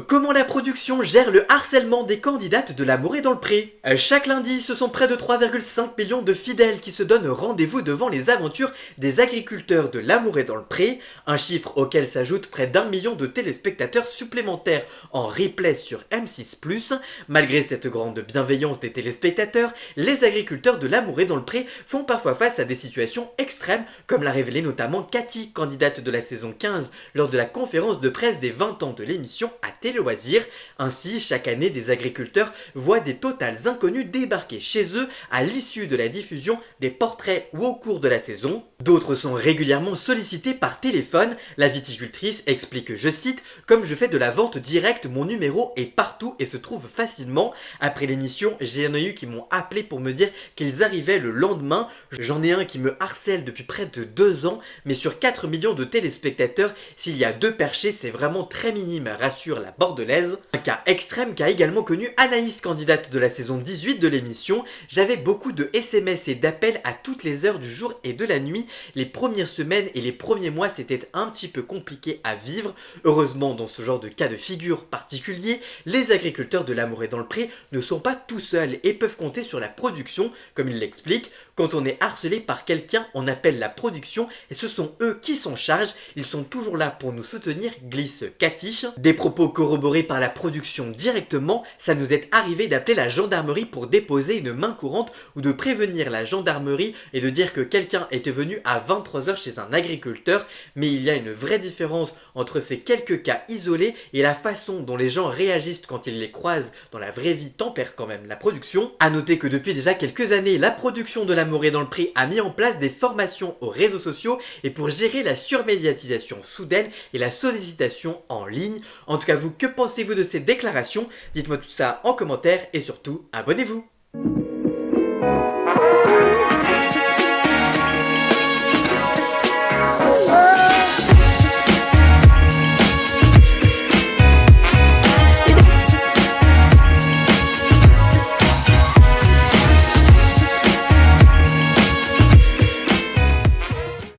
Comment la production gère le harcèlement des candidates de l'amour est dans le pré. Chaque lundi, ce sont près de 3,5 millions de fidèles qui se donnent rendez-vous devant les aventures des agriculteurs de l'amour est dans le pré, un chiffre auquel s'ajoute près d'1 million de téléspectateurs supplémentaires en replay sur M6+. Malgré cette grande bienveillance des téléspectateurs, les agriculteurs de l'amour est dans le pré font parfois face à des situations extrêmes, comme l'a révélé notamment Cathy, candidate de la saison 15, lors de la conférence de presse des 20 ans de l'émission à Téléloisirs. Ainsi, chaque année, des agriculteurs voient des totales inconnus débarquer chez eux à l'issue de la diffusion des portraits ou au cours de la saison. D'autres sont régulièrement sollicités par téléphone. La viticultrice explique, je cite, « Comme je fais de la vente directe, mon numéro est partout et se trouve facilement. Après l'émission, j'en ai eu qui m'ont appelé pour me dire qu'ils arrivaient le lendemain. J'en ai un qui me harcèle depuis près de 2 ans, mais sur 4 millions de téléspectateurs, s'il y a 2 perchés, c'est vraiment très minime, rassure la bordelaise. Un cas extrême qu'a également connu Anaïs, candidate de la saison 18 de l'émission. J'avais beaucoup de SMS et d'appels à toutes les heures du jour et de la nuit. Les premières semaines et les premiers mois, c'était un petit peu compliqué à vivre. Heureusement, dans ce genre de cas de figure particulier, les agriculteurs de l'amour et dans le pré ne sont pas tout seuls et peuvent compter sur la production, comme il l'explique. Quand on est harcelé par quelqu'un, on appelle la production et ce sont eux qui s'en chargent. Ils sont toujours là pour nous soutenir, glisse Cathy. Des propos corroborés par la production directement, ça nous est arrivé d'appeler la gendarmerie pour déposer une main courante ou de prévenir la gendarmerie et de dire que quelqu'un était venu à 23h chez un agriculteur. Mais il y a une vraie différence entre ces quelques cas isolés et la façon dont les gens réagissent quand ils les croisent dans la vraie vie tempère quand même la production. A noter que depuis déjà quelques années, la production de l'amour est dans le pré a mis en place des formations aux réseaux sociaux et pour gérer la surmédiatisation soudaine et la sollicitation en ligne. En tout cas, vous, que pensez-vous de ces déclarations? Dites-moi tout ça en commentaire et surtout, abonnez-vous!